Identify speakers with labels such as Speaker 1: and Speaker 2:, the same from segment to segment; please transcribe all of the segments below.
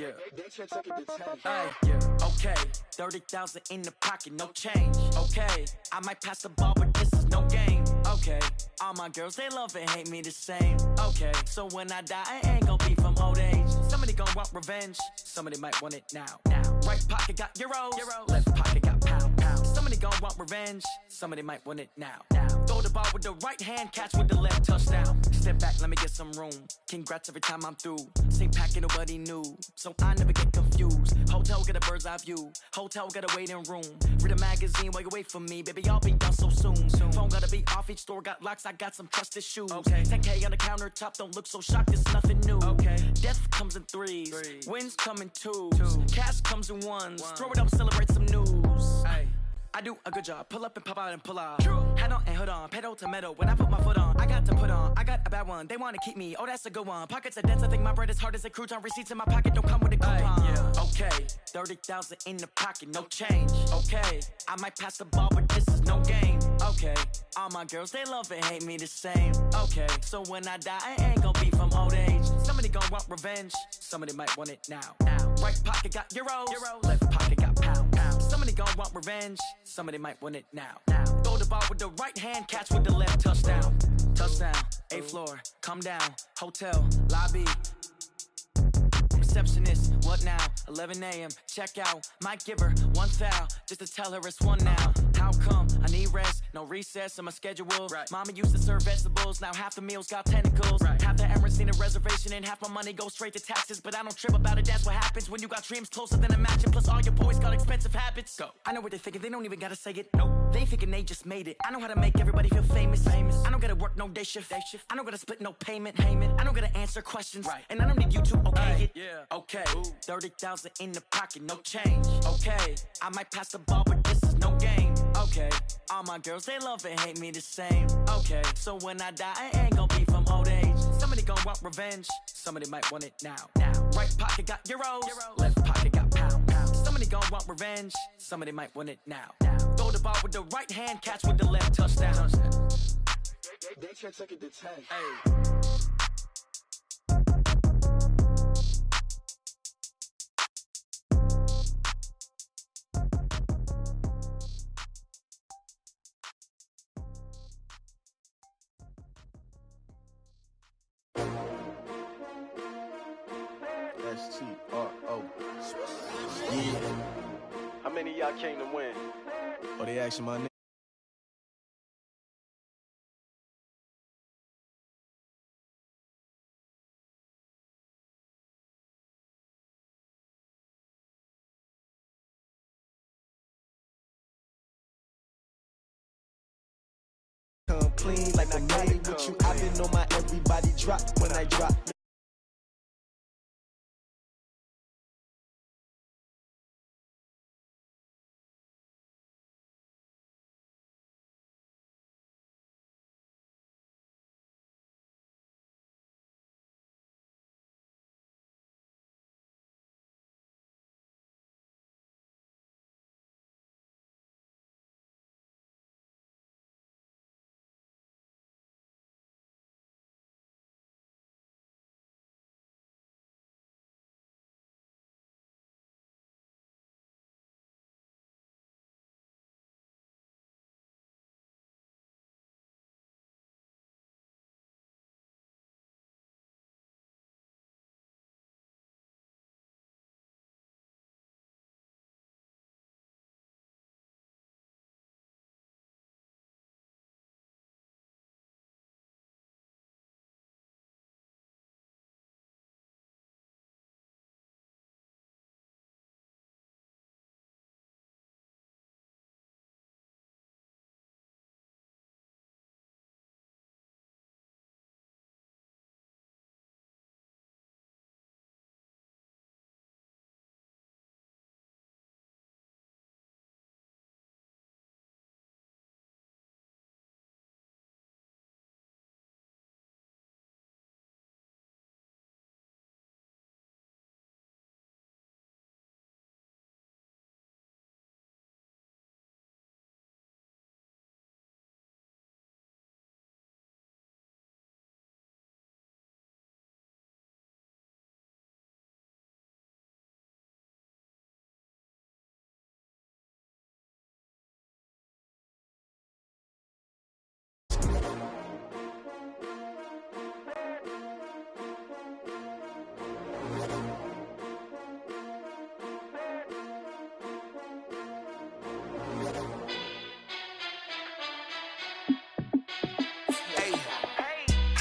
Speaker 1: Yeah.
Speaker 2: They should take it to 10.
Speaker 1: Ay, yeah. Okay, 30,000 in the pocket, no change. Okay, I might pass the ball, but this is no game. Okay, all my girls, they love and hate me the same. Okay, so when I die, I ain't gon' be from old age. Somebody gon' want revenge, somebody might want it now. Right pocket got euros, left pocket got pound. Somebody gon' want revenge, somebody might want it now. Throw the ball with the right hand, catch with the left, touchdown. Step back, let me get some room. Congrats every time I'm through. Same packet, nobody knew, so I never get confused. Hotel get a bird's eye view, hotel get a waiting room. Read a magazine while you wait for me, baby, I'll be done so soon. Phone gotta be off, each store got locks, I got some trusted shoes. 10K on the countertop, don't look so shocked, it's nothing new. Death comes in threes, wins come in twos, cash comes in ones. Throw it up, celebrate some news. I do a good job, pull up and pop out and pull out. Hat on and hood on, pedal to metal. When I put my foot on, I got to put on. I got a bad one, they wanna keep me, oh that's a good one. Pockets are dense, I think my bread is hard as a crouton. Receipts in my pocket don't come with a coupon. Okay, 30,000 in the pocket, no change. Okay, I might pass the ball, but this is no game. Okay, all my girls, they love and hate me the same. Okay, so when I die, I ain't gon' be from old age. Somebody gon' want revenge, somebody might want it now. Right pocket got euros, left pocket got pound. Somebody gon' want revenge, somebody might want it now. Throw the ball with the right hand, catch with the left, touchdown. Touchdown, 8th floor, come down, hotel, lobby. Receptionist, what now? 11 a.m. check out. Might give her one foul just to tell her it's one now. How come? I need rest, no recess in my schedule. Mama used to serve vegetables, now half the meals got tentacles. Half the Emirates need a reservation and half my money goes straight to taxes. But I don't trip about it, that's what happens when you got dreams closer than a matching. Plus all your boys got expensive habits. Go. I know what they're thinking, they don't even gotta say it. Nope. They thinking they just made it. I know how to make everybody feel famous. I don't gotta work no day shift. I don't gotta split no payment. I don't gotta answer questions. And I don't need you to okay it. Okay, 30,000 in the pocket, no change. Okay, I might pass the ball, but this is no game. Okay, all my girls, they love and hate me the same. Okay, so when I die, I ain't gon' be from old age. Somebody gon' want revenge, somebody might want it now. Right pocket got euros, left pocket got pound. Somebody gon' want revenge, somebody might want it now. Throw the ball with the right hand, catch with the left, touchdown.
Speaker 2: They should take it to 10.
Speaker 3: STRO. Yeah.
Speaker 4: How many of y'all came to win?
Speaker 3: Oh, they asking my name. Come clean like I'm made with you. I've been on my everybody drop when I drop.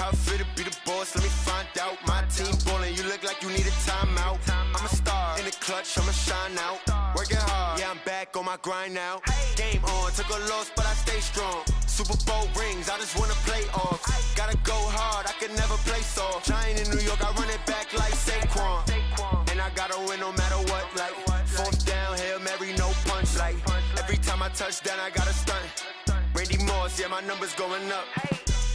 Speaker 4: How I feel to be the boss, let me find out. My team ballin', you look like you need a timeout. I'm a star, in the clutch, I'ma shine out. Working hard, yeah, I'm back on my grind now. Game on, took a loss, but I stay strong. Super Bowl rings, I just wanna play off. Gotta go hard, I can never play soft. Giant in New York, I run it back like Saquon. And I gotta win no matter what, like fourth down, Hail Mary, no punch. Like every time I touch down, I gotta stunt. Randy Moss, yeah, my numbers going up.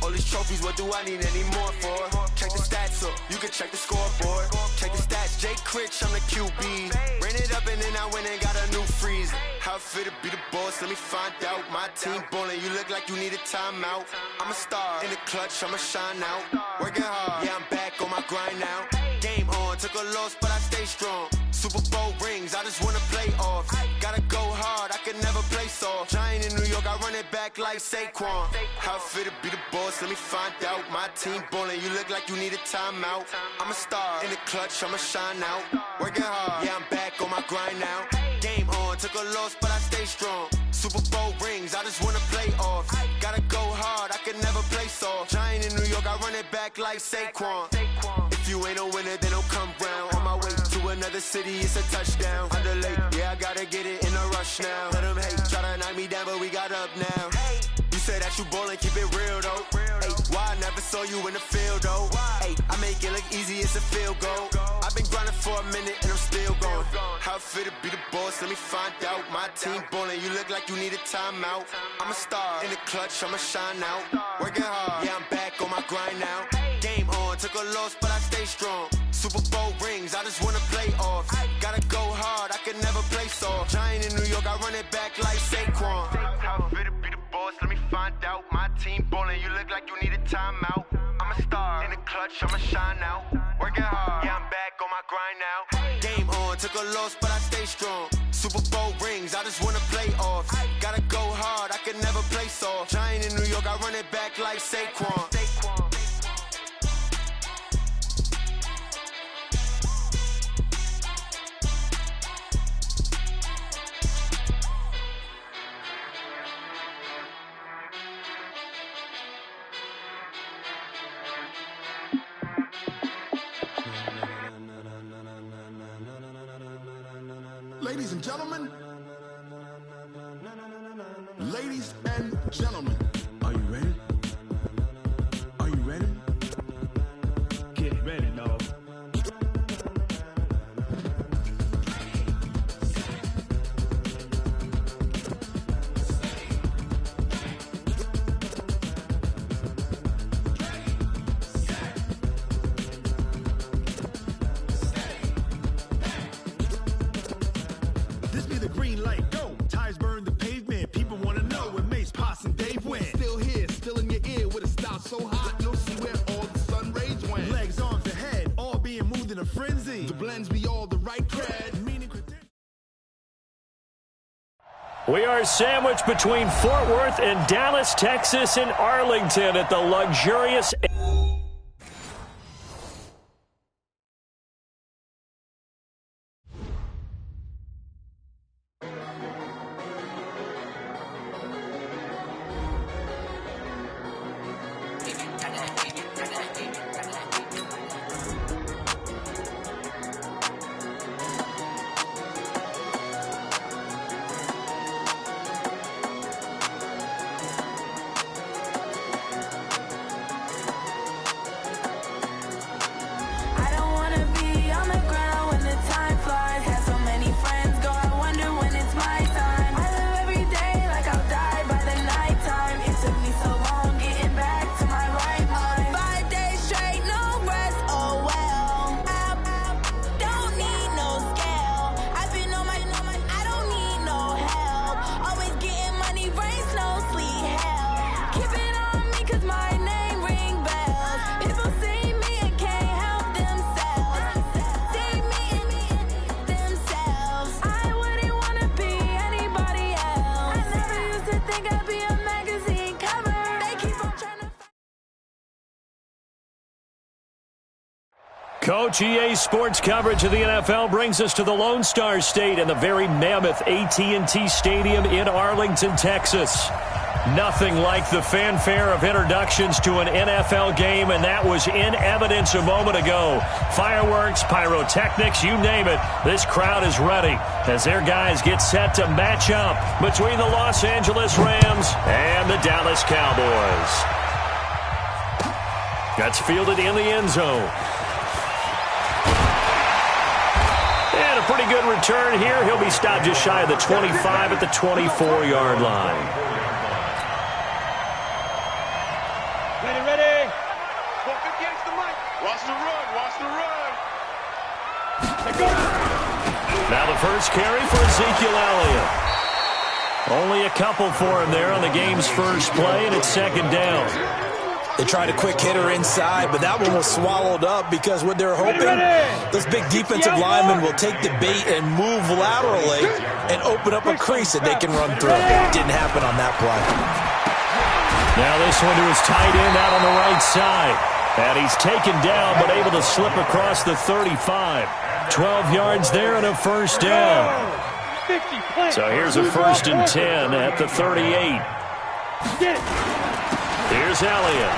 Speaker 4: All these trophies, what do I need any more for? Check the stats up, you can check the scoreboard. Check the stats, Jay Critch, I'm the QB. Ran it up and then I went and got a new freeze. How I feel to be the boss, let me find out. My team ballin', you look like you need a timeout. I'm a star, in the clutch, I'ma shine out. Working hard, yeah, I'm back on my grind now. Game on, took a loss, but I stay strong. Super Bowl rings, I just wanna play off. Gotta go hard, I can never play soft. Giant in New York, I run it back like Saquon. How I feel to be the boss, let me find out. My team ballin', you look like you need a timeout. I'm a star, in the clutch, I'ma shine out. Working hard, yeah, I'm back on my grind now. Game on, took a loss, but I stay strong. Super Bowl rings, I just wanna play off. Gotta go hard, I can never play soft. Giant in New York, I run it back like Saquon. If you ain't a winner, then don't come round. On my way to another city, it's a touchdown. Underlay, yeah, I gotta get it in a rush now. Let them hate, try to knock me down, but we got up now. You said that you ballin', keep it real though. Hey, why I never saw you in the field though? Hey, I make it look easy, it's a field goal. I've been grinding for a minute and I'm still going. How I feel to be the boss, let me find out. My team ballin', you look like you need a timeout. I'm a star, in the clutch, I'ma shine out. Working hard, yeah, I'm back on my grind now. Game on, took a loss, but I stay strong. Super Bowl rings, I just wanna play off. Gotta go hard, I can never play soft. Giant in New York, I run it back like Saquon. How I feel to be the boss, let me find out. My team ballin', you look like you need a timeout. I'm a star, in the clutch, I'ma shine out. Working hard, yeah, I'm back on my grind now. Game on, took a loss, but I stay strong. Super Bowl rings, I just wanna play off. Gotta go hard, I can never play soft. Giant in New York, I run it back like Saquon.
Speaker 2: Ladies and gentlemen, are you ready? Are you ready? Get ready, dog. This be the green light, go. Tires burn the pavement. People wanna know where Mace, Posse, and Dave went. Still here, still in your ear with a style so hot, you'll see where all the sun rays went. Legs, arms, and head, all being moved in a frenzy. The blends be all the right cred.
Speaker 5: We are sandwiched between Fort Worth and Dallas, Texas, and Arlington at the luxurious... Coach, EA Sports coverage of the NFL brings us to the Lone Star State and the very mammoth AT&T Stadium in Arlington, Texas. Nothing like the fanfare of introductions to an NFL game, and that was in evidence a moment ago. Fireworks, pyrotechnics, you name it. This crowd is ready as their guys get set to match up between the Los Angeles Rams and the Dallas Cowboys. That's fielded in the end zone. And a pretty good return here. He'll be stopped just shy of the 25 at the 24-yard line.
Speaker 6: Ready. Walk against the mic. Watch the run. Watch the run.
Speaker 5: Now the first carry for Ezekiel Elliott. Only a couple for him there on the game's first play, and it's second down.
Speaker 7: They tried a quick hitter inside, but that one was swallowed up because what they're hoping, those big defensive linemen will take the bait and move laterally and open up a crease that they can run through. Didn't happen on that play.
Speaker 5: Now this one to his tight end out on the right side. And he's taken down but able to slip across the 35. 12 yards there and a first down. So here's a 1st and 10 at the 38. Here's Elliott.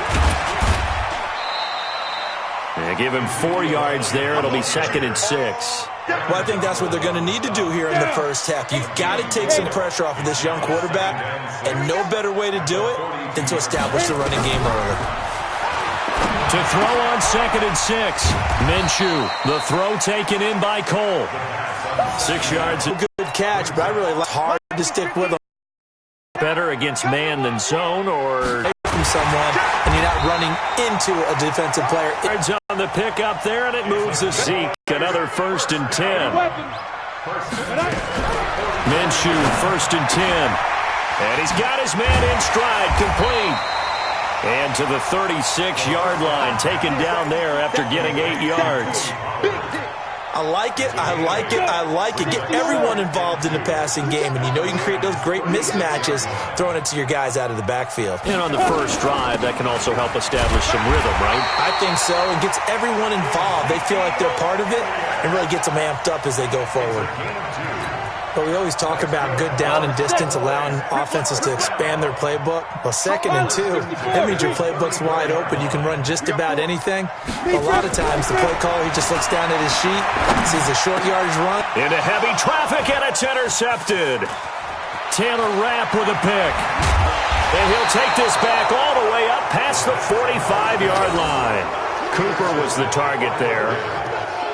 Speaker 5: And give him 4 yards there. It'll be 2nd and 6.
Speaker 7: Well, I think that's what they're going to need to do here in the first half. You've got to take some pressure off of this young quarterback, and no better way to do it than to establish the running game early.
Speaker 5: To throw on 2nd and 6. Minshew, the throw taken in by Cole. 6 yards.
Speaker 7: Good catch, but I really like hard to stick with him.
Speaker 5: Better against man than zone, or
Speaker 7: from someone, and you're not running into a defensive player.
Speaker 5: Yards on the pick up there, and it moves to Zeke. Another 1st and 10. Minshew, 1st and 10. And he's got his man in stride, complete. And to the 36-yard line, taken down there after getting 8 yards.
Speaker 7: I like it, I like it, I like it. Get everyone involved in the passing game, and you know you can create those great mismatches throwing it to your guys out of the backfield.
Speaker 5: And on the first drive, that can also help establish some rhythm, right?
Speaker 7: I think so. It gets everyone involved. They feel like they're part of it and really gets them amped up as they go forward. But we always talk about good down and distance, allowing offenses to expand their playbook. Well, 2nd and 2, that means your playbook's wide open. You can run just about anything. But a lot of times, the play caller, he just looks down at his sheet, sees a short yardage run.
Speaker 5: Into heavy traffic, and it's intercepted. Taylor Rapp with a pick. And he'll take this back all the way up past the 45-yard line. Cooper was the target there.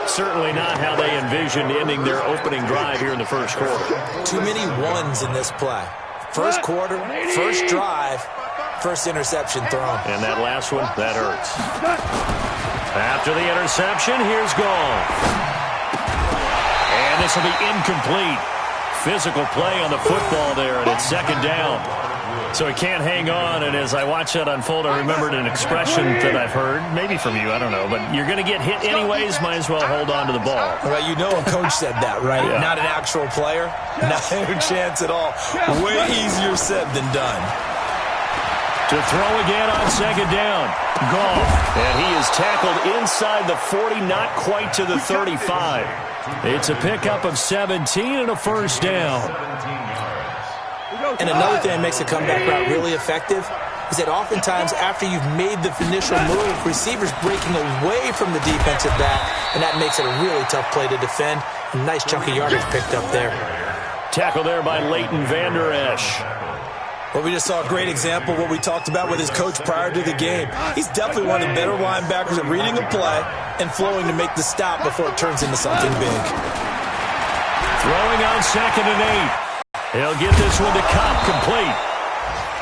Speaker 5: Certainly not how they envisioned ending their opening drive here in the first quarter.
Speaker 7: Too many ones in this play. First quarter, first drive, first interception thrown.
Speaker 5: And that last one, that hurts. After the interception, here's Goff. And this will be incomplete. Physical play on the football there, and it's 2nd down. So he can't hang on, and as I watch that unfold, I remembered an expression that I've heard, maybe from you, I don't know, but you're going to get hit anyways, might as well hold on to the ball.
Speaker 7: Well, you know a coach said that, right? Yeah. Not an actual player. Not a chance at all. Way easier said than done.
Speaker 5: To throw again on 2nd down. Goff. And he is tackled inside the 40, not quite to the 35. It's a pickup of 17 and a first down.
Speaker 7: And another thing that makes a comeback route really effective is that oftentimes after you've made the initial move, receivers breaking away from the defensive back, and that makes it a really tough play to defend. A nice chunk of yardage picked up there.
Speaker 5: Tackle there by Leighton Vander Esch.
Speaker 7: Well, we just saw a great example of what we talked about with his coach prior to the game. He's definitely one of the better linebackers at reading a play and flowing to make the stop before it turns into something big.
Speaker 5: Throwing on 2nd and 8. He'll get this one to Cobb, complete.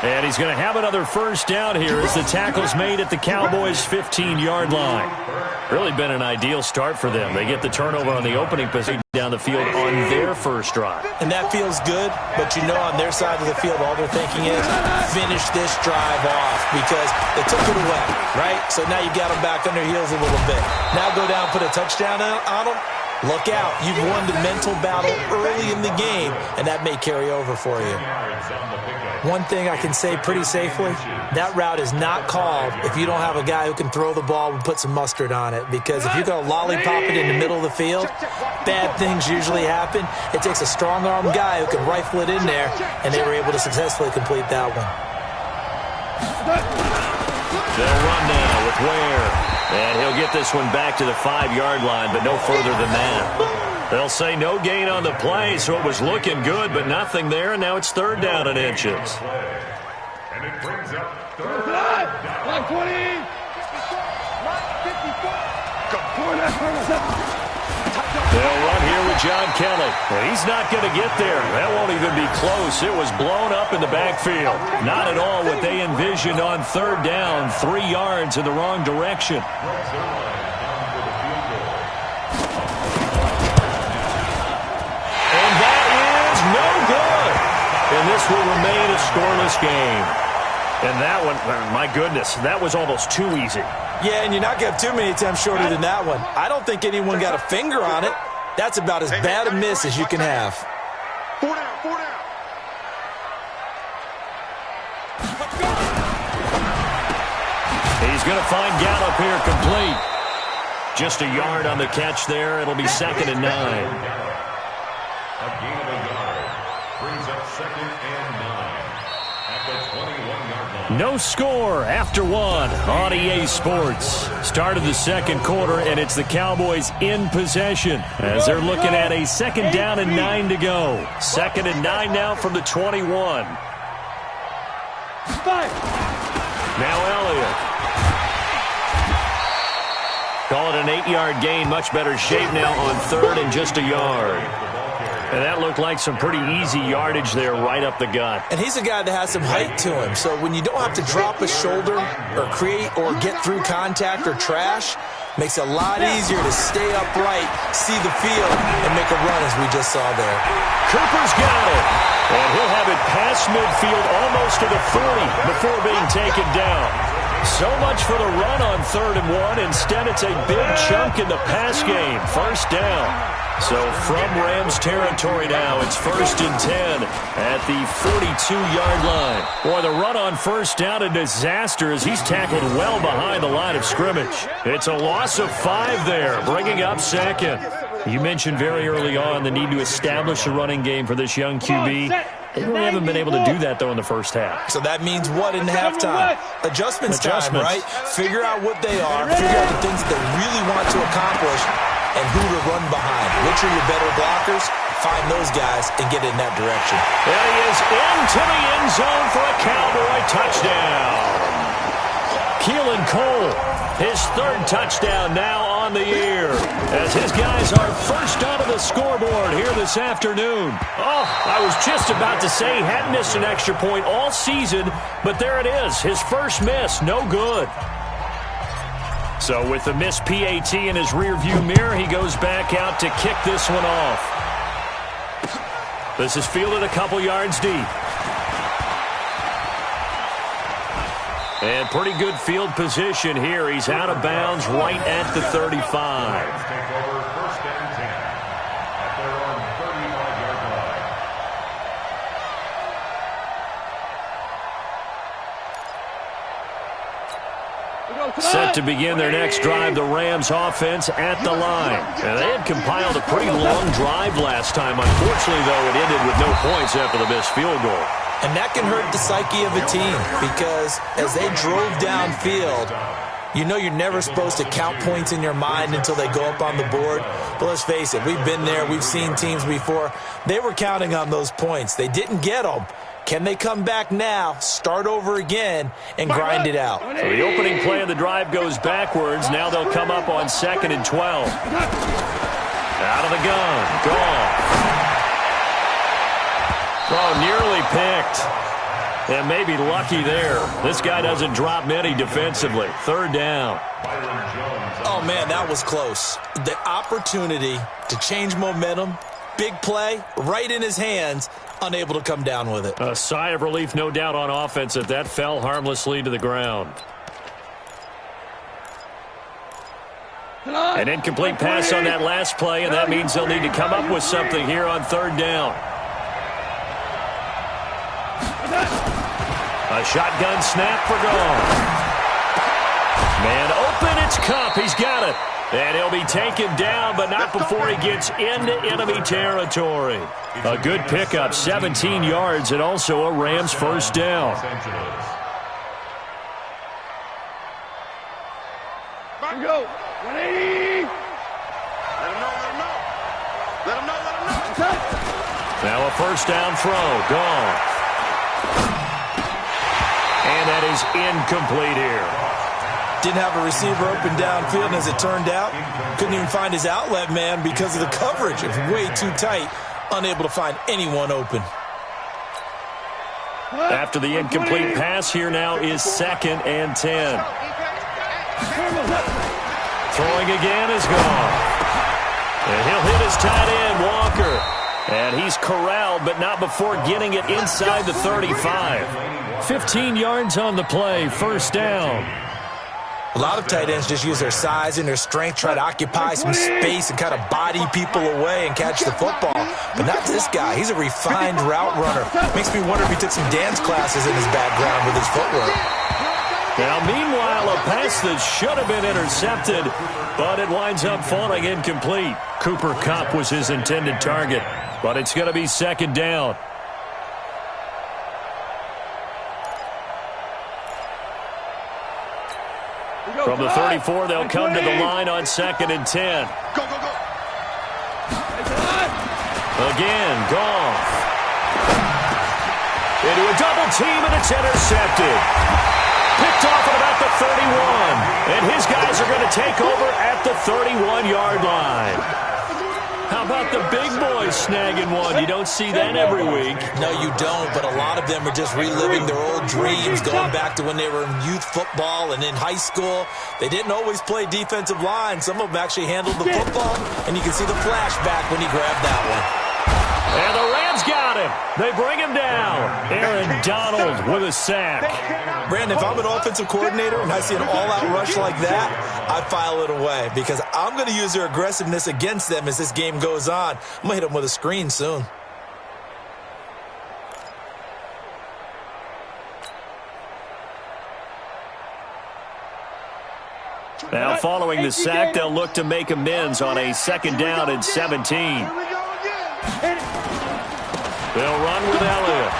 Speaker 5: And he's going to have another first down here as the tackle's made at the Cowboys' 15-yard line. Really been an ideal start for them. They get the turnover on the opening position down the field on their first drive.
Speaker 7: And that feels good, but you know on their side of the field, all they're thinking is finish this drive off because they took it away, right? So now you got them back on their heels a little bit. Now go down, put a touchdown on them. Look out. You've won the mental battle early in the game, and that may carry over for you. One thing I can say pretty safely, that route is not called if you don't have a guy who can throw the ball and put some mustard on it. Because if you're going to lollipop it in the middle of the field, bad things usually happen. It takes a strong-arm guy who can rifle it in there, and they were able to successfully complete that one.
Speaker 5: They'll run now with Ware. And he'll get this one back to the 5-yard line, but no further than that. They'll say no gain on the play, so it was looking good, but nothing there, and now it's 3rd down and inches.
Speaker 6: And it brings up 3rd down.
Speaker 2: 20.
Speaker 5: They'll run here with John Kelly. Well, he's not going to get there. That won't even be close. It was blown up in the backfield. Not at all what they envisioned on 3rd down. 3 yards in the wrong direction. And that is no good. And this will remain a scoreless game. And that one, my goodness, that was almost too easy.
Speaker 7: Yeah, and you're not going to have too many attempts shorter than that one. I don't think anyone got a finger on it. That's about as bad a miss as you can have.
Speaker 6: 4 down, 4 down.
Speaker 5: He's going to find Gallup here complete. Just a yard on the catch there. It'll be 2nd and 9.
Speaker 6: A gain of a yard brings up 2nd and 9 at the 21-yard line.
Speaker 5: No score after 1 on EA Sports. Started the 2nd quarter, and it's the Cowboys in possession as they're looking at a 2nd down and 9 to go. 2nd and 9 now from the 21. Now Elliott. Call it an 8-yard gain. Much better shape now on 3rd and just a yard. And that looked like some pretty easy yardage there right up the gut.
Speaker 7: And he's a guy that has some height to him. So when you don't have to drop a shoulder or create or get through contact or trash, makes it a lot easier to stay upright, see the field, and make a run as we just saw there.
Speaker 5: Cooper's got it. And he'll have it past midfield almost to the 40 before being taken down. So much for the run on 3rd and 1. Instead, it's a big chunk in the pass game. 1st down. So from Rams territory now, it's 1st and 10 at the 42-yard line. Boy, the run on 1st down, a disaster as he's tackled well behind the line of scrimmage. It's a loss of 5 there, bringing up 2nd. You mentioned very early on the need to establish a running game for this young QB. They really haven't been able to do that, though, in the 1st half.
Speaker 7: So that means what in halftime? Adjustments time, right? Figure out what they are, figure out the things that they really want to accomplish, and who to run behind. Which are your better blockers? Find those guys and get in that direction.
Speaker 5: And he is into the end zone for a Cowboy touchdown. Keelan Cole, his 3rd touchdown now on the year, as his guys are first onto the scoreboard here this afternoon. Oh, I was just about to say he hadn't missed an extra point all season, but there it is, his first miss, no good. So with the missed PAT in his rearview mirror, he goes back out to kick this one off. This is fielded a couple yards deep. And pretty good field position here. He's out of bounds right at the 35.
Speaker 6: Take over 1st and 10 at their own 35-yard line.
Speaker 5: Set to begin their next drive, the Rams offense at the line. And they had compiled a pretty long drive last time. Unfortunately, though, it ended with no points after the missed field goal.
Speaker 7: And that can hurt the psyche of a team because as they drove downfield, you know you're never supposed to count points in your mind until they go up on the board. But let's face it, we've been there. We've seen teams before. They were counting on those points. They didn't get them. Can they come back now, start over again, and grind it out?
Speaker 5: So the opening play of the drive goes backwards. Now they'll come up on 2nd and 12. Out of the gun. Gone. Oh, nearly picked. And maybe lucky there. This guy doesn't drop many defensively. 3rd down.
Speaker 7: Oh, man, that was close. The opportunity to change momentum, big play, right in his hands, unable to come down with it.
Speaker 5: A sigh of relief, no doubt, on offense that that fell harmlessly to the ground. An incomplete pass on that last play, and that means they'll need to come up with something here on 3rd down. A shotgun snap for Gone. Man open, it's Kupp. He's got it. And he'll be taken down, but not before he gets into enemy territory. A good pickup, 17 yards, and also a Rams 1st down.
Speaker 6: go. 180. Let him know, let him know. Let him know, let him know.
Speaker 5: Now a first down throw. Gone. And that is incomplete here.
Speaker 7: Didn't have a receiver open downfield, and as it turned out, couldn't even find his outlet man because of the coverage. It was way too tight, unable to find anyone open.
Speaker 5: After the incomplete pass, here now is 2nd and 10. Throwing again is gone. And he'll hit his tight end, Walker. And he's corralled, but not before getting it inside the 35. 15 yards on the play, first down.
Speaker 7: A lot of tight ends just use their size and their strength, try to occupy some space and kind of body people away and catch the football. But not this guy. He's a refined route runner. Makes me wonder if he took some dance classes in his background with his footwork.
Speaker 5: Now, meanwhile, a pass that should have been intercepted, but it winds up falling incomplete. Cooper Kupp was his intended target, but it's going to be 2nd down. From the 34, they'll come to the line on 2nd and 10.
Speaker 6: Go, go, go.
Speaker 5: Again, Goff. Into a double team, and it's intercepted. Picked off at about the 31. And his guys are going to take over at the 31-yard line. How about the big boys snagging one? You don't see that every week.
Speaker 7: No, you don't, but a lot of them are just reliving their old dreams, going back to when they were in youth football and in high school. They didn't always play defensive line. Some of them actually handled the football, and you can see the flashback when he grabbed that one.
Speaker 5: And the Rams got him. They bring him down. Aaron Donald with a sack.
Speaker 7: Brandon, if I'm an offensive coordinator and I see an all-out rush like that, I file it away because I'm going to use their aggressiveness against them as this game goes on. I'm going to hit them with a screen soon.
Speaker 5: Now, following the sack, they'll look to make amends on a 2nd down and 17. They'll run with Elliott.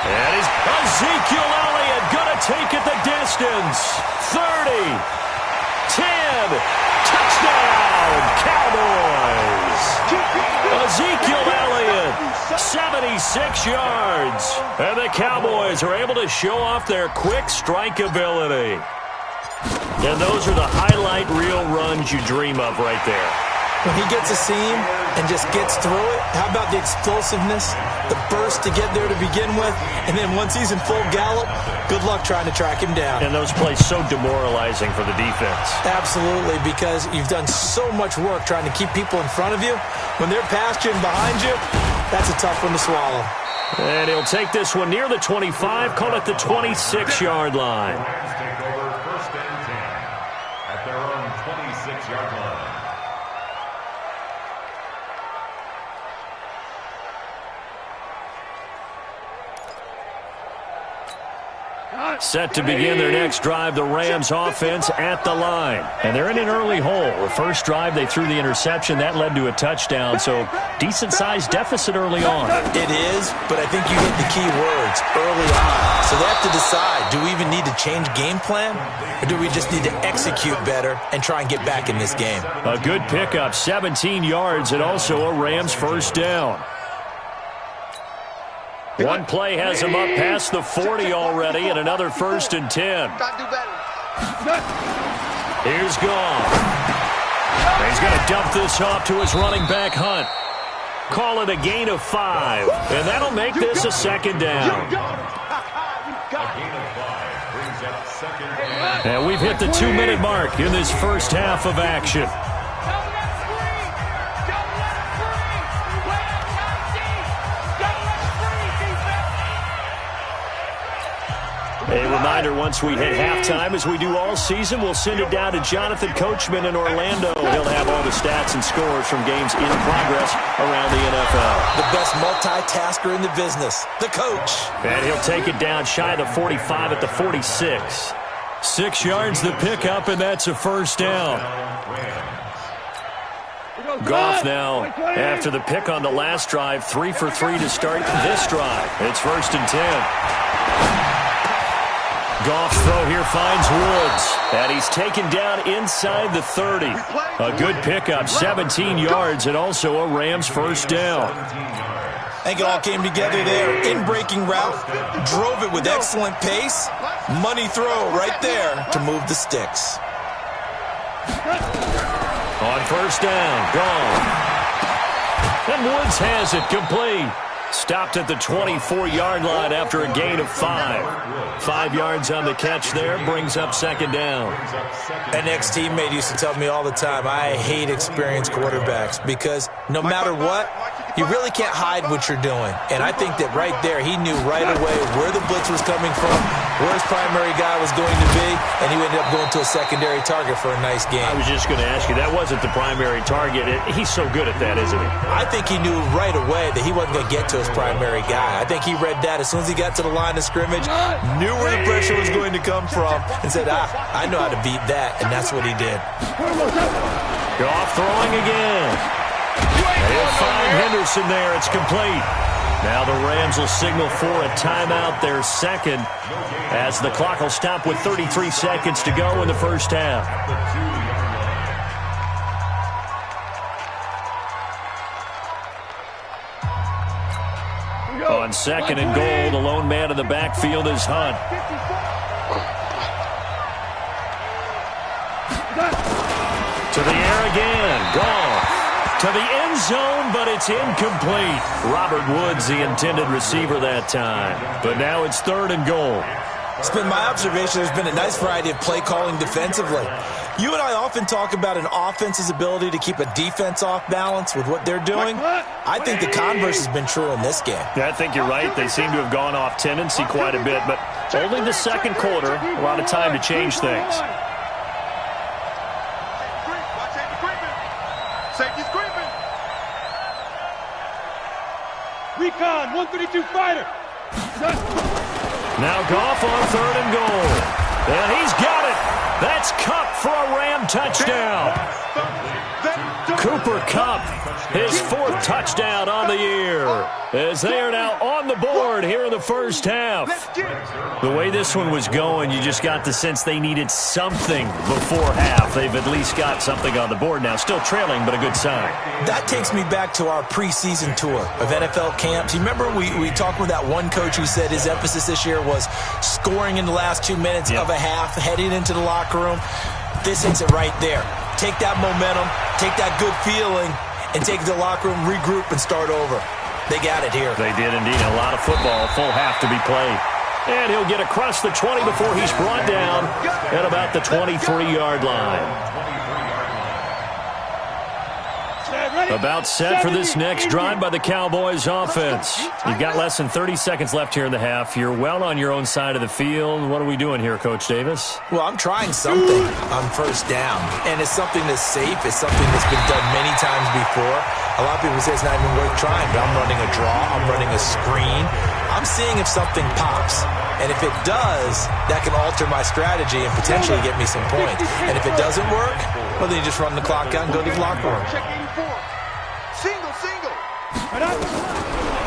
Speaker 5: And he's Ezekiel Elliott going to take it the distance. 30, 10, touchdown, Cowboys. Ezekiel Elliott, 76 yards. And the Cowboys are able to show off their quick strike ability. And those are the highlight reel runs you dream of right there.
Speaker 7: When he gets a seam and just gets through it, how about the explosiveness, the burst to get there to begin with, and then once he's in full gallop, good luck trying to track him down.
Speaker 5: And those plays so demoralizing for the defense.
Speaker 7: Absolutely, because you've done so much work trying to keep people in front of you. When they're past you and behind you, that's a tough one to swallow.
Speaker 5: And he'll take this one near the 25, call it the 26-yard line.
Speaker 8: Take over 1st and 10 at their own 26-yard line.
Speaker 5: Set to begin their next drive, the Rams offense at the line. And they're in an early hole. The first drive, they threw the interception. That led to a touchdown, so decent-sized deficit early on.
Speaker 7: It is, but I think you hit the key words, early on. So they have to decide, do we even need to change game plan, or do we just need to execute better and try and get back in this game?
Speaker 5: A good pickup, 17 yards, and also a Rams first down. One play has him up past the 40 already, and another 1st and 10. Here's Goff. He's going to dump this off to his running back, Hunt. Call it a gain of 5, and that'll make this a 2nd down. And we've hit the 2-minute mark in this first half of action. A reminder, once we hit halftime, as we do all season, we'll send it down to Jonathan Coachman in Orlando. He'll have all the stats and scores from games in progress around the NFL.
Speaker 7: The best multitasker in the business, the coach.
Speaker 5: And he'll take it down shy of the 45 at the 46. 6 yards the pickup, and that's a first down. Goff now, after the pick on the last drive, 3 for 3 to start this drive. It's 1st and 10. Goff's throw here finds Woods, and he's taken down inside the 30. A good pickup, 17 yards, and also a Rams first down.
Speaker 7: I think it all came together there. In-breaking route, drove it with excellent pace. Money throw right there to move the sticks.
Speaker 5: On first down, gone. And Woods has it complete. Stopped at the 24-yard line after a gain of 5. 5 yards on the catch there, brings up second down.
Speaker 7: An ex-teammate used to tell me all the time, I hate experienced quarterbacks because no matter what, you really can't hide what you're doing. And I think that right there, he knew right away where the blitz was coming from, where his primary guy was going to be, and he ended up going to a secondary target for a nice game.
Speaker 5: I was just going to ask you, that wasn't the primary target. He's so good at that, isn't he?
Speaker 7: I think he knew right away that he wasn't going to get to his primary guy. I think he read that as soon as he got to the line of scrimmage, knew where the pressure was going to come from, and said, I know how to beat that, and that's what he did.
Speaker 5: Goff throwing again. He'll find Henderson there. It's complete. Now the Rams will signal for a timeout, their second, as the clock will stop with 33 seconds to go in the first half. On second and goal, the lone man in the backfield is Hunt. To the air again. Goff. To the end zone, but it's incomplete. Robert Woods, the intended receiver that time. But now it's third and goal.
Speaker 7: It's been my observation there's been a nice variety of play calling defensively. You and I often talk about an offense's ability to keep a defense off balance with what they're doing. I think the converse has been true in this game.
Speaker 5: Yeah, I think you're right. They seem to have gone off tendency quite a bit, but only the second quarter, a lot of time to change things.
Speaker 6: Safety's creeping. Recon, 132 fighter.
Speaker 5: Now Goff on third and goal. And he's got it. That's Kupp for a Ram touchdown. Cooper Kupp, his fourth touchdown on the year, as they are now on the board here in the first half. The way this one was going, you just got the sense they needed something before half. They've at least got something on the board now. Still trailing, but a good sign.
Speaker 7: That takes me back to our preseason tour of NFL camps. You remember we talked with that one coach who said his emphasis this year was scoring in the last 2 minutes of a half, heading into the locker room. This hits it right there. Take that momentum, take that good feeling, and take the locker room, regroup, and start over. They got it here.
Speaker 5: They did indeed. A lot of football, full half to be played. And he'll get across the 20 before he's brought down at about the 23-yard line. About set for this next drive by the Cowboys offense. You've got less than 30 seconds left here in the half. You're well on your own side of the field. What are we doing here, Coach Davis?
Speaker 7: Well, I'm trying something on first down, and it's something that's safe. It's something that's been done many times before. A lot of people say it's not even worth trying, but I'm running a draw. I'm running a screen. I'm seeing if something pops. And if it does, that can alter my strategy and potentially get me some points. And if it doesn't work, well, then you just run the clock out and go to the locker room.
Speaker 6: Single.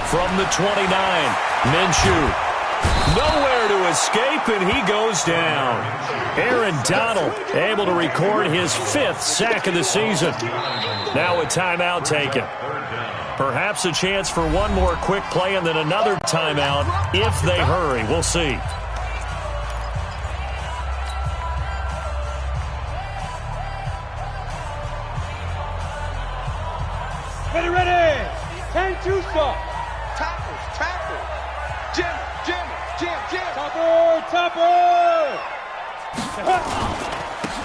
Speaker 5: From the 29, Minshew. Nowhere to escape, and he goes down. Aaron Donald able to record his 5th sack of the season. Now a timeout taken. Perhaps a chance for one more quick play and then another timeout if they hurry. We'll see.
Speaker 6: Ready. 10-2 stop. Tackle. Jim. Topper.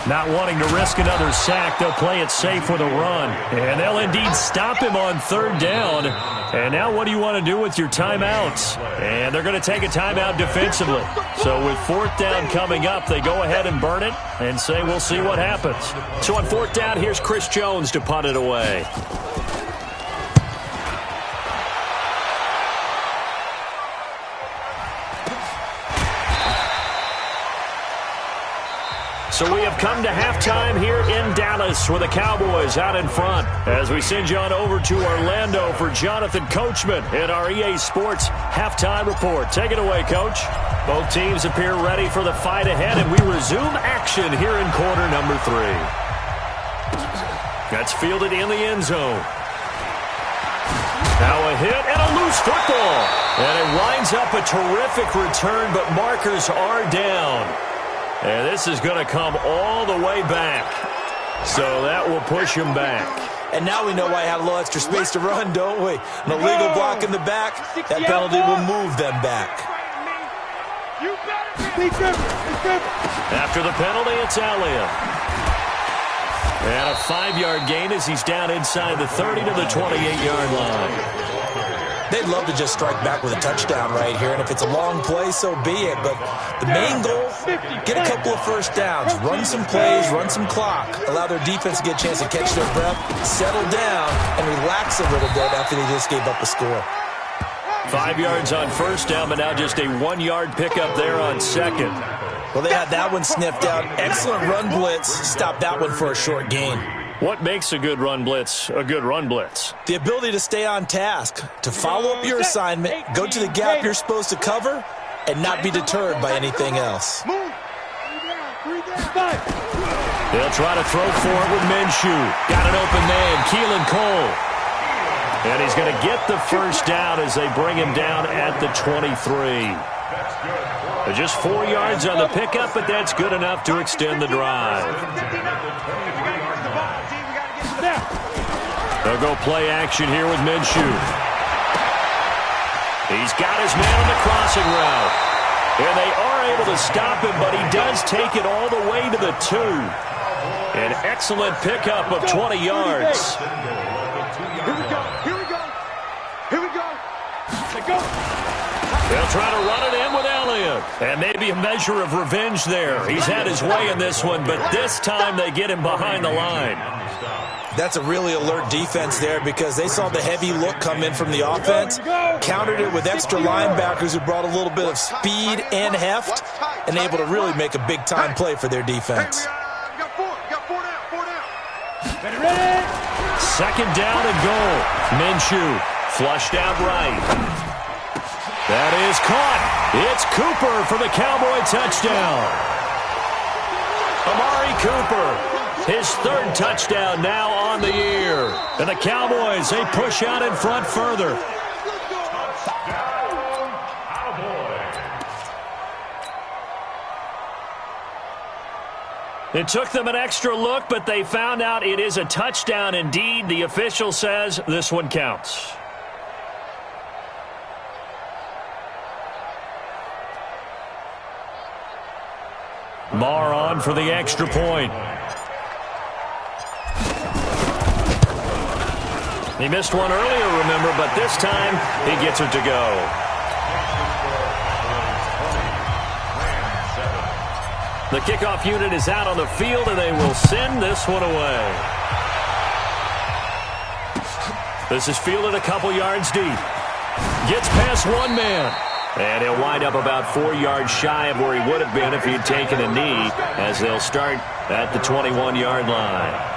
Speaker 5: Not wanting to risk another sack, they'll play it safe with a run. And they'll indeed stop him on third down. And now what do you want to do with your timeouts? And they're going to take a timeout defensively. So with fourth down coming up, they go ahead and burn it and say we'll see what happens. So on fourth down, here's Chris Jones to punt it away. So we have come to halftime here in Dallas with the Cowboys out in front. As we send you on over to Orlando for Jonathan Coachman in our EA Sports halftime report. Take it away, Coach. Both teams appear ready for the fight ahead, and we resume action here in quarter number 3. That's fielded in the end zone. Now a hit and a loose football. And it winds up a terrific return, but markers are down. And this is going to come all the way back. So that will push him back.
Speaker 7: And now we know why I had a little extra space to run, don't we? An illegal block in the back. That penalty will move them back.
Speaker 5: After the penalty, it's Elliott. And a 5-yard gain as he's down inside the 30 to the 28-yard line.
Speaker 7: They'd love to just strike back with a touchdown right here, and if it's a long play, so be it. But the main goal, get a couple of first downs, run some plays, run some clock, allow their defense to get a chance to catch their breath, settle down, and relax a little bit after they just gave up a score.
Speaker 5: 5 yards on first down, but now just a 1-yard pickup there on second.
Speaker 7: Well, they had that one sniffed out. Excellent run blitz. Stop that one for a short gain.
Speaker 5: What makes a good run blitz a good run blitz?
Speaker 7: The ability to stay on task, to follow up your assignment, go to the gap you're supposed to cover, and not be deterred by anything else.
Speaker 5: They'll try to throw for it with Minshew. Got an open man, Keelan Cole. And he's going to get the first down as they bring him down at the 23. Just 4 yards on the pickup, but that's good enough to extend the drive. They'll go play action here with Minshew. He's got his man on the crossing route. And they are able to stop him, but he does take it all the way to the 2. An excellent pickup of 20 yards.
Speaker 6: Here we go. Let's go.
Speaker 5: They'll try to run it in with Elliott. And maybe a measure of revenge there. He's had his way in this one, but this time they get him behind the line.
Speaker 7: That's a really alert defense there because they saw the heavy look come in from the offense, countered it with extra linebackers who brought a little bit of speed and heft, and able to really make a big-time play for their defense.
Speaker 5: Second down and goal. Minshew flushed out right. That is caught. It's Cooper for the Cowboy touchdown. Amari Cooper, his 3rd touchdown now on the year. And the Cowboys, they push out in front further. It took them an extra look, but they found out it is a touchdown indeed. The official says this one counts. Marr on for the extra point. He missed one earlier, remember, but this time he gets it to go. The kickoff unit is out on the field, and they will send this one away. This is fielded a couple yards deep. Gets past one man. And he'll wind up about 4 yards shy of where he would have been if he had taken a knee, as they'll start at the 21-yard line.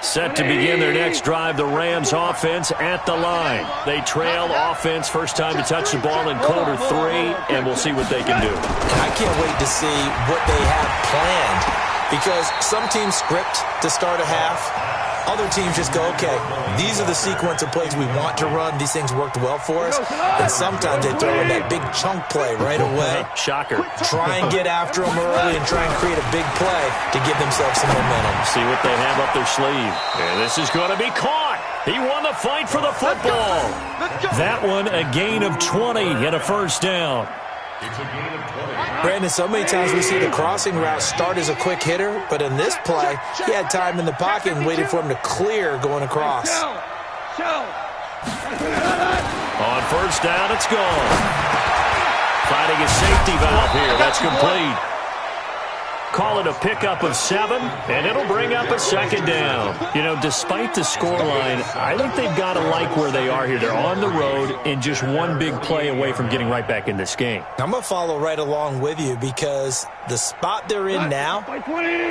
Speaker 5: Set to begin their next drive, the Rams offense at the line. They trail offense, first time to touch the ball in quarter 3, and we'll see what they can do.
Speaker 7: I can't wait to see what they have planned, because some teams script to start a half. Other teams just go, okay, these are the sequence of plays we want to run. These things worked well for us. And sometimes they throw in that big chunk play right away.
Speaker 5: Shocker.
Speaker 7: Try and get after them early and try and create a big play to give themselves some momentum.
Speaker 5: See what they have up their sleeve. And this is going to be caught. He won the fight for the football. That one, a gain of 20 and a first down.
Speaker 7: Brandon, so many times we see the crossing route start as a quick hitter, but in this play, he had time in the pocket and waited for him to clear going across.
Speaker 5: On first down, it's gone. Finding a safety valve here. That's complete. call it a pickup of 7, and it'll bring up a second down. You know, despite the scoreline, I think they've got to like where they are here. They're on the road and just one big play away from getting right back in this game.
Speaker 7: I'm going to follow right along with you because the spot they're in now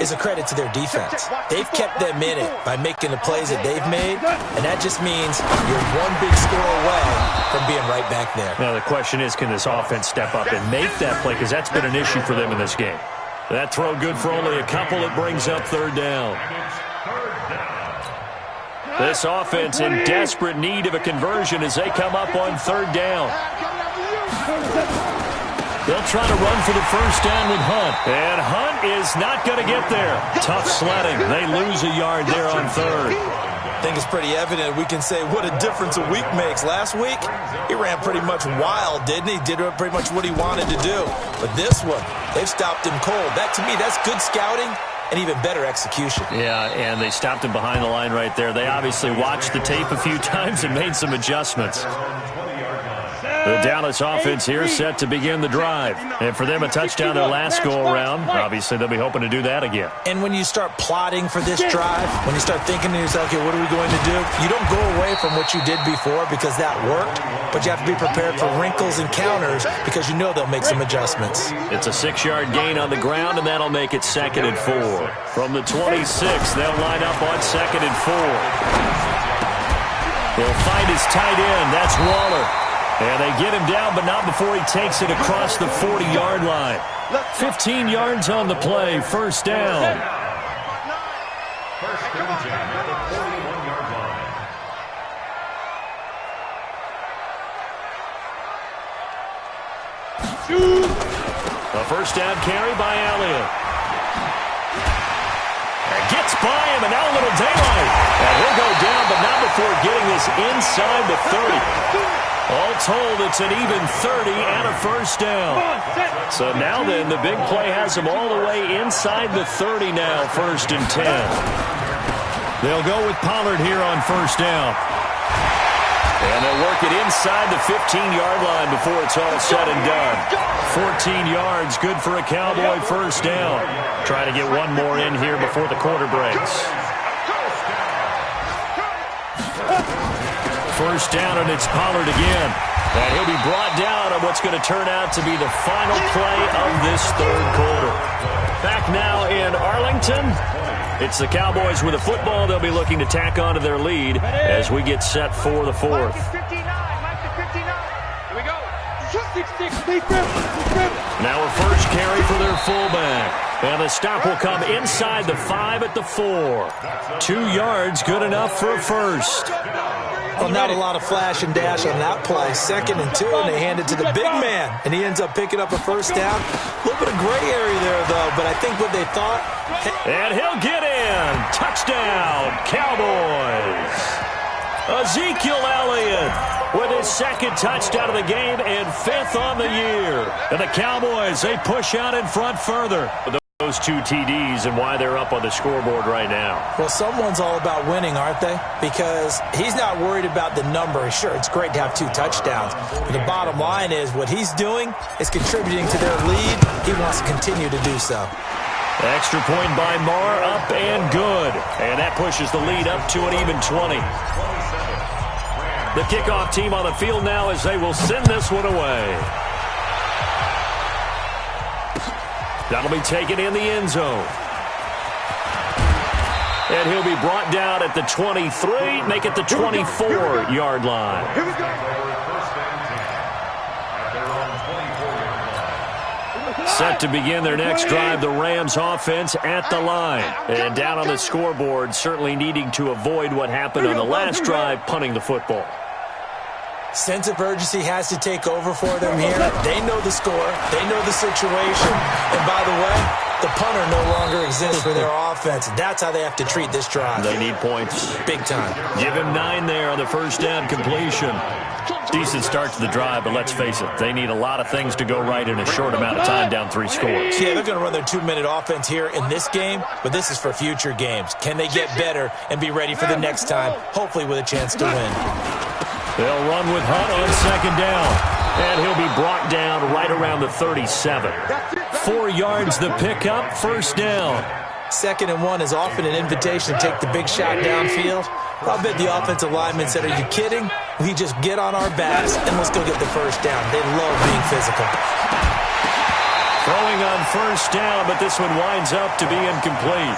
Speaker 7: is a credit to their defense. They've kept them in it by making the plays that they've made, and that just means you're one big score away from being right back there.
Speaker 5: Now, the question is, can this offense step up and make that play? Because that's been an issue for them in this game. That throw good for only a couple. It brings up third down. This offense in desperate need of a conversion as they come up on third down. They'll try to run for the first down with Hunt. And Hunt is not going to get there. Tough sledding. They lose a yard there on third.
Speaker 7: I think it's pretty evident we can say what a difference a week makes. Last week, he ran pretty much wild, didn't he? Did pretty much what he wanted to do. But this one, they've stopped him cold. That, to me, that's good scouting and even better execution.
Speaker 5: Yeah, and they stopped him behind the line right there. They obviously watched the tape a few times and made some adjustments. The Dallas offense here set to begin the drive. And for them, a touchdown their last go-around. Obviously, they'll be hoping to do that again.
Speaker 7: And when you start plotting for this drive, when you start thinking to yourself, okay, what are we going to do? You don't go away from what you did before because that worked, but you have to be prepared for wrinkles and counters because you know they'll make some adjustments.
Speaker 5: It's a 6-yard gain on the ground, and that'll make it 2nd and 4. From the 26, they'll line up on 2nd and 4. They'll find his tight end. That's Waller. And they get him down, but not before he takes it across the 40-yard line. 15 yards on the play, first down.
Speaker 8: First and 10 at the 41-yard line.
Speaker 5: A first down carry by Elliott. Gets by him, and now a little daylight. And he'll go down, but not before getting this inside the 30. All told, it's an even 30 and a first down. So now then, the big play has him all the way inside the 30 now, 1st and 10. They'll go with Pollard here on first down. And they'll work it inside the 15-yard line before it's all said and done. 14 yards, good for a Cowboy first down. Trying to get one more in here before the quarter breaks. First down, and it's Pollard again. And he'll be brought down on what's going to turn out to be the final play of this third quarter. Back now in Arlington. It's the Cowboys with a football. They'll be looking to tack on to their lead as we get set for the fourth. Now a first carry for their fullback. And the stop will come inside the 5 at the 4. 2 yards, good enough for a first.
Speaker 7: Well, not a lot of flash and dash on that play. 2nd and 2, and they hand it to the big man. And he ends up picking up a first down. A little bit of gray area there, though, but I think what they thought...
Speaker 5: And he'll get in. Touchdown, Cowboys. Ezekiel Elliott with his 2nd touchdown of the game and 5th on the year. And the Cowboys, they push out in front further. Those 2 TDs and why they're up on the scoreboard right now.
Speaker 7: Well, someone's all about winning, aren't they? Because he's not worried about the number. Sure, it's great to have 2 touchdowns. But the bottom line is what he's doing is contributing to their lead. He wants to continue to do so.
Speaker 5: Extra point by Marr, up and good. And that pushes the lead up to an even 20. The kickoff team on the field now as they will send this one away. That'll be taken in the end zone. And he'll be brought down at the 23, make it the 24-yard line.
Speaker 8: Here we go. First and 10 at their own 24-yard line.
Speaker 5: Set to begin their next drive, the Rams offense at the line. And down on the scoreboard, certainly needing to avoid what happened on the last drive, punting the football.
Speaker 7: Sense of urgency has to take over for them here. They know the score. They know the situation. And by the way, the punter no longer exists for their offense. That's how they have to treat this drive.
Speaker 5: They need points.
Speaker 7: Big time.
Speaker 5: Give him 9 there on the first down completion. Decent start to the drive, but let's face it, they need a lot of things to go right in a short amount of time, down 3 scores.
Speaker 7: Yeah, they're going to run their 2-minute offense here in this game, but this is for future games. Can they get better and be ready for the next time, hopefully with a chance to win?
Speaker 5: They'll run with Hunt on second down. And he'll be brought down right around the 37. 4 yards the pickup, first down.
Speaker 7: 2nd and 1 is often an invitation to take the big shot downfield. I bet the offensive lineman said, are you kidding? We just get on our backs and let's go get the first down. They love being physical.
Speaker 5: Throwing on first down, but this one winds up to be incomplete.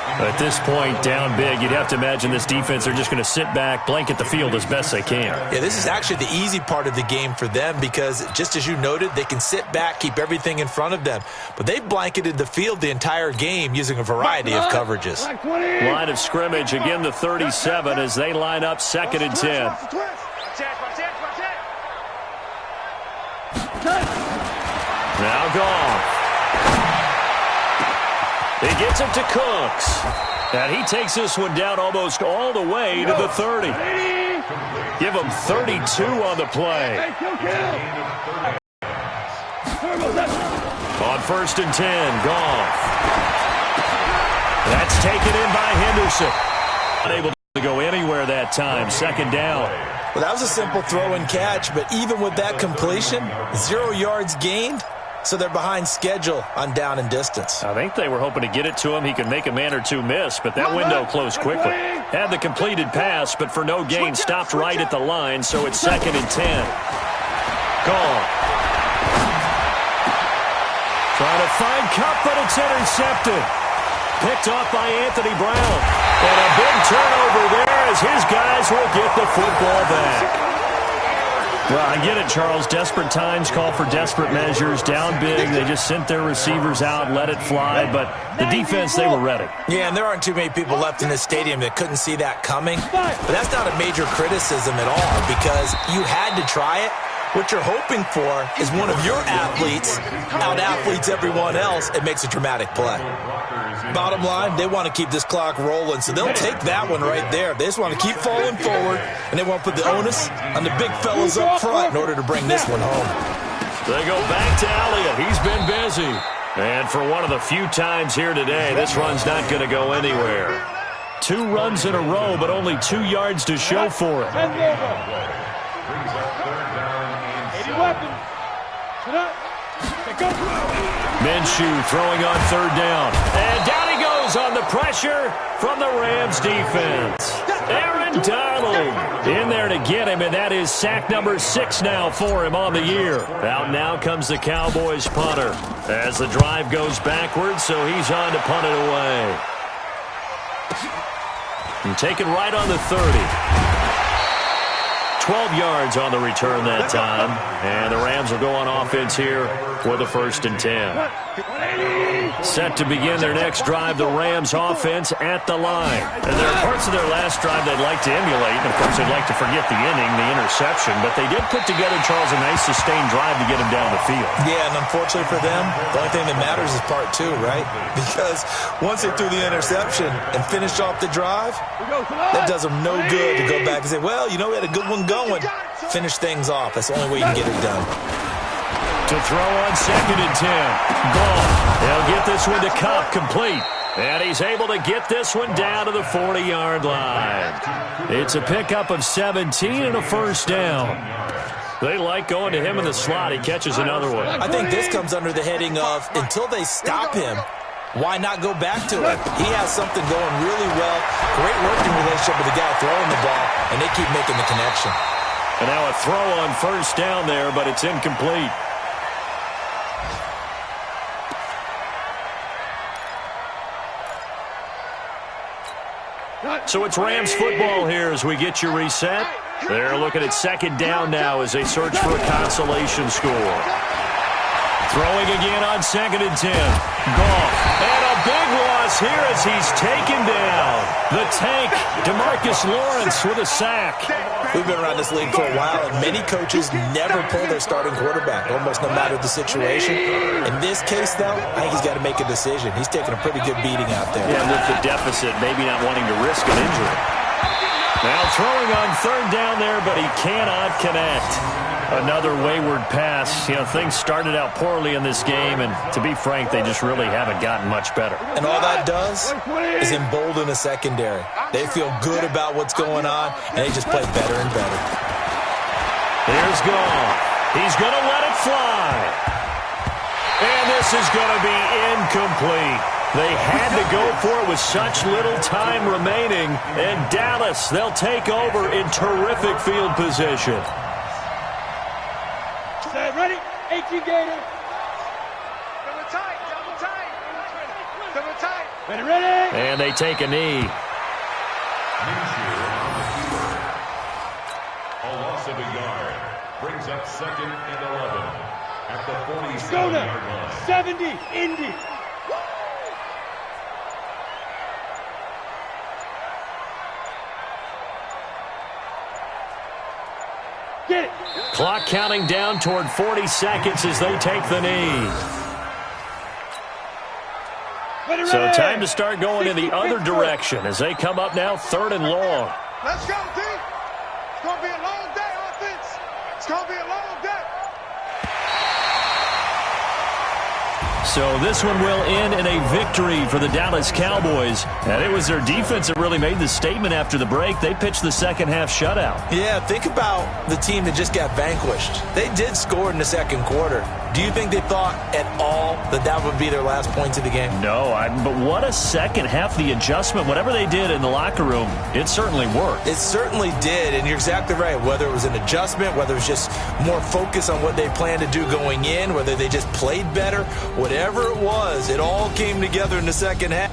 Speaker 5: At this point, down big, you'd have to imagine this defense, they're just going to sit back, blanket the field as best they can.
Speaker 7: Yeah, this is actually the easy part of the game for them because, just as you noted, they can sit back, keep everything in front of them. But they've blanketed the field the entire game using a variety of coverages.
Speaker 5: Line of scrimmage, again the 37 as they line up 2nd and 10. Now gone. He gets it to Cooks. And he takes this one down almost all the way to the 30. Give him 32 on the play. On 1st and 10, Goff. That's taken in by Henderson. Unable to go anywhere that time. 2nd down.
Speaker 7: Well, that was a simple throw and catch, but even with that completion, 0 yards gained. So they're behind schedule on down and distance.
Speaker 5: I think they were hoping to get it to him. He could make a man or two miss, but that window closed quickly. Had the completed pass, but for no gain, stopped right at the line, so it's 2nd and 10. Gone. Trying to find Kupp, but it's intercepted. Picked off by Anthony Brown. And a big turnover there as his guys will get the football back. Well, I get it, Charles. Desperate times call for desperate measures. Down big, they just sent their receivers out, let it fly. But the defense, they were ready.
Speaker 7: Yeah, and there aren't too many people left in this stadium that couldn't see that coming. But that's not a major criticism at all because you had to try it. What you're hoping for is one of your athletes out-athletes everyone else and makes a dramatic play. Bottom line, they want to keep this clock rolling, so they'll take that one right there. They just want to keep falling forward, and they want to put the onus on the big fellas up front in order to bring this one home.
Speaker 5: They go back to Elliott. He's been busy. And for one of the few times here today, this run's not going to go anywhere. 2 runs in a row, but only 2 yards to show for it. Minshew throwing on 3rd down. And down he goes on the pressure from the Rams defense. Aaron Donald in there to get him, and that is sack number 6 now for him on the year. Out now comes the Cowboys punter as the drive goes backwards, so he's on to punt it away. And taken right on the 30. 12 yards on the return that time. And the Rams will go on offense here for the 1st and 10. Set to begin their next drive, the Rams offense at the line. And there are parts of their last drive they'd like to emulate. And, of course, they'd like to forget the inning, the interception. But they did put together, Charles, a nice sustained drive to get him down the field.
Speaker 7: Yeah, and unfortunately for them, the only thing that matters is part 2, right? Because once they threw the interception and finished off the drive, that does them no good to go back and say, well, you know, we had a good one going. Finish things off. That's the only way you can get it done.
Speaker 5: To throw on 2nd and 10. Gone. They'll get this one to Kupp, complete. And he's able to get this one down to the 40-yard line. It's a pickup of 17 and a first down. They like going to him in the slot. He catches another one.
Speaker 7: I think this comes under the heading of until they stop him, why not go back to it? He has something going really well. Great working relationship with the guy throwing the ball, and they keep making the connection.
Speaker 5: And now a throw on 1st down there, but it's incomplete. So it's Rams football here as we get you reset. They're looking at 2nd down now as they search for a consolation score. Throwing again on 2nd and 10. Goff. And a big loss here as he's taken down. The tank, DeMarcus Lawrence with a sack.
Speaker 7: We've been around this league for a while, and many coaches never pull their starting quarterback, almost no matter the situation. In this case, though, I think he's got to make a decision. He's taking a pretty good beating out there.
Speaker 5: Yeah, with the deficit, maybe not wanting to risk an injury. Now throwing on 3rd down there, but he cannot connect. Another wayward pass. You know, things started out poorly in this game, and to be frank, they just really haven't gotten much better.
Speaker 7: And all that does is embolden a secondary. They feel good about what's going on, and they just play better and better.
Speaker 5: Here's Goff. He's going to let it fly. And this is going to be incomplete. They had to go for it with such little time remaining. And Dallas, they'll take over in terrific field position.
Speaker 6: Set, ready? 18 Gator. Double tight, double tight. Double tight. Ready, ready.
Speaker 5: And they take a knee.
Speaker 8: A loss of a yard brings up 2nd and 11 at the 47-yard line.
Speaker 6: 70, Indy. Get it.
Speaker 5: Clock counting down toward 40 seconds as they take the knee.
Speaker 6: Ready,
Speaker 5: So
Speaker 6: ready.
Speaker 5: time to start going in the other direction as they come up now 3rd and long.
Speaker 6: Let's go, D. It's going to be a long day, offense. It's going to be a long day.
Speaker 5: So this one will end in a victory for the Dallas Cowboys. And it was their defense that really made the statement after the break. They pitched the second half shutout.
Speaker 7: Yeah, think about the team that just got vanquished. They did score in the second quarter. Do you think they thought at all that that would be their last points of the game?
Speaker 5: No, but what a second half. The adjustment, whatever they did in the locker room, it certainly worked.
Speaker 7: It certainly did, and you're exactly right. Whether it was an adjustment, whether it was just more focus on what they planned to do going in, whether they just played better, whatever it was, it all came together in the second half.